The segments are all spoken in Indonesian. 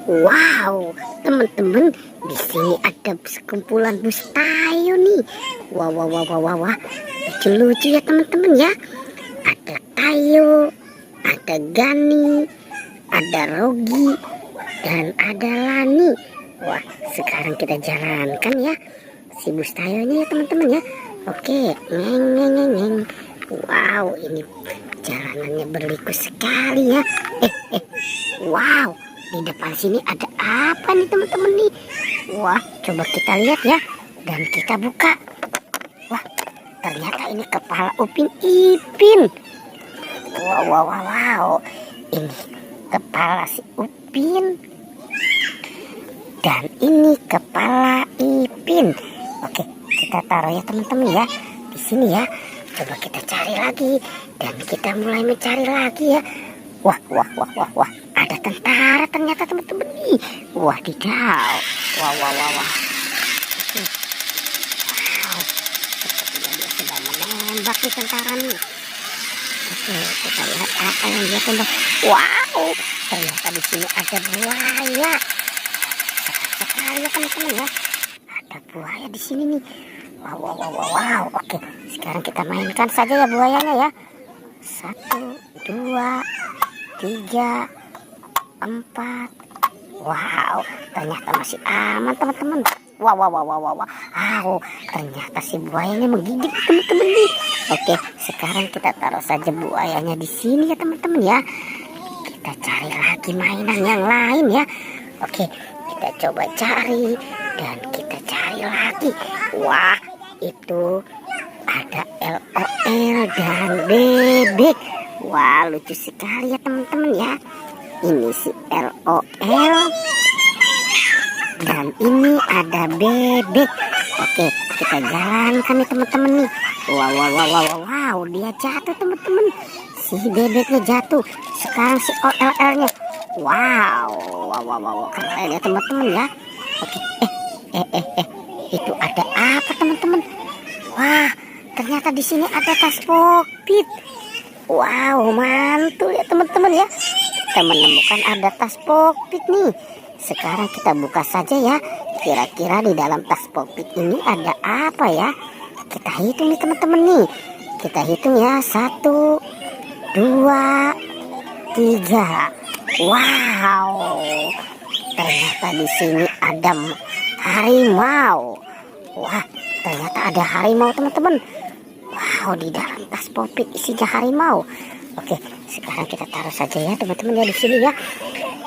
Wow, teman-teman, di sini ada sekumpulan Bustayo nih. Wah, wah, wah, wah, wah, wah. Lucu-lucu ya teman-teman ya. Ada Tayo, ada Gani, ada Rogi, dan ada Lani. Wah, sekarang kita jalankan ya si Bustayonya ya teman-teman ya. Oke, ngeng, ngeng, ngeng, ngeng. Wow, ini jalanannya berliku sekali ya. Wow, di depan sini ada apa nih teman-teman nih? Wah, coba kita lihat ya. Dan kita buka. Wah, ternyata ini kepala Upin Ipin. Wow, wow, wow, wow. Ini kepala si Upin. Dan ini kepala Ipin. Oke, kita taruh ya teman-teman ya. Di sini ya. Coba kita cari lagi. Dan kita mulai mencari lagi ya. Wah, wah, wah, wah, wah. Ada tentara ternyata teman-teman nih. Wah, didaw. Wah, wah, wah, wah. Wow. Sepertinya dia sedang menembak nih tentara nih. Oke, kita lihat apa yang dia tembak. Wow, ternyata di sini ada buaya. Sekali ya teman-teman ya. Ada buaya di sini nih. Wow, wow, wow, wow, wow. Oke, sekarang kita mainkan saja ya buayanya ya. 1, 2, 3, 4. Wow, ternyata masih aman teman-teman. Wow, wow, wow, wow, wow, wow. Ternyata si buayanya menggigit teman-teman nih. Oke, sekarang kita taruh saja buayanya di sini ya teman-teman ya. Kita cari lagi mainan yang lain ya. Oke, kita coba cari dan kita cari lagi. Wah, itu ada LOL dan bebek. Wah, lucu sekali ya teman-teman ya. Ini si LOL dan ini ada bebek. Oke, kita jalankan nih teman-teman nih. Wow, wow, wow, wow, wow, dia jatuh teman-teman. Si bebeknya jatuh. Sekarang si OLL-nya. Wow, wow, wow, wow, keren ya teman-teman ya. Oke, itu ada apa teman-teman? Wah, ternyata di sini ada tas Pokpit. Wow, mantul ya teman-teman ya. Kita menemukan ada tas Pokpit nih. Sekarang kita buka saja ya. Kira-kira di dalam tas Pokpit ini ada apa ya? Kita hitung nih teman-teman nih. Kita hitung ya. 1, 2, 3. Wow. Ternyata di sini ada harimau. Wah, ternyata ada harimau teman-teman. Wow, di dalam tas Pokpit isinya harimau. Oke, sekarang kita taruh saja ya teman-teman ya di sini ya.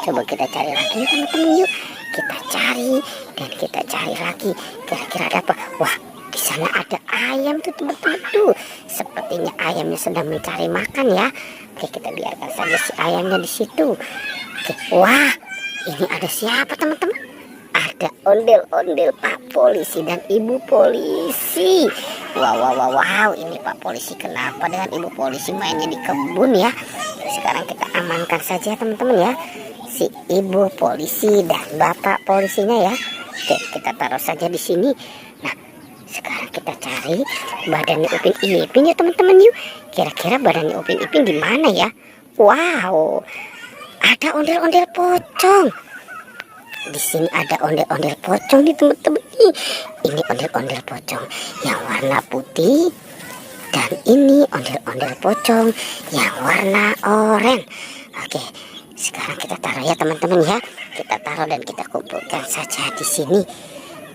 Coba kita cari lagi teman-teman yuk. Kita cari dan kita cari lagi. Kira-kira ada apa? Wah, di sana ada ayam tuh teman-teman tuh. Sepertinya ayamnya sedang mencari makan ya. Oke, kita biarkan saja si ayamnya di situ. Oke, wah, ini ada siapa teman-teman? Ada ondel-ondel Pak Polisi dan Ibu Polisi. Wow, wow, wow, wow. Ini Pak Polisi kenapa dengan Ibu Polisi mainnya di kebun ya? Sekarang kita amankan saja teman-teman ya. Si Ibu Polisi dan Bapak Polisinya ya. Oke, kita taruh saja di sini. Nah, sekarang kita cari badannya Upin Ipin ya teman-teman yuk. Kira-kira badannya Upin Ipin di mana ya? Wow, ada ondel-ondel pocong. Di sini ada ondel-ondel pocong nih teman-teman. Ini ondel-ondel pocong yang warna putih dan ini ondel-ondel pocong yang warna oranye. Oke, sekarang kita taruh ya teman-teman ya. Kita taruh dan kita kumpulkan saja di sini.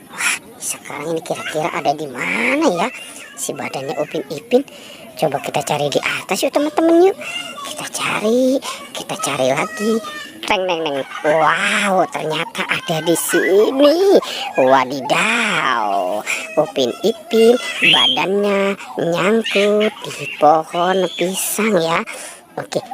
Wah, sekarang ini kira-kira ada di mana ya si badannya Upin Ipin? Coba kita cari di atas yuk teman-teman yuk. Kita cari lagi. Neng, neng, neng. Wow, ternyata ada di sini. Wadidaw, Upin Ipin badannya nyangkut di pohon pisang ya. Oke,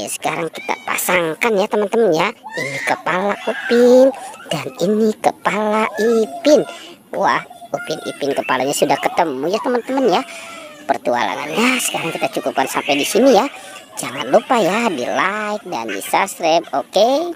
sekarang kita pasangkan ya teman-teman ya. Ini kepala Upin dan ini kepala Ipin. Wah, Upin Ipin kepalanya sudah ketemu ya teman-teman ya. Pertualangannya sekarang kita cukupkan sampai di sini ya. Jangan lupa ya di like dan di subscribe. Oke.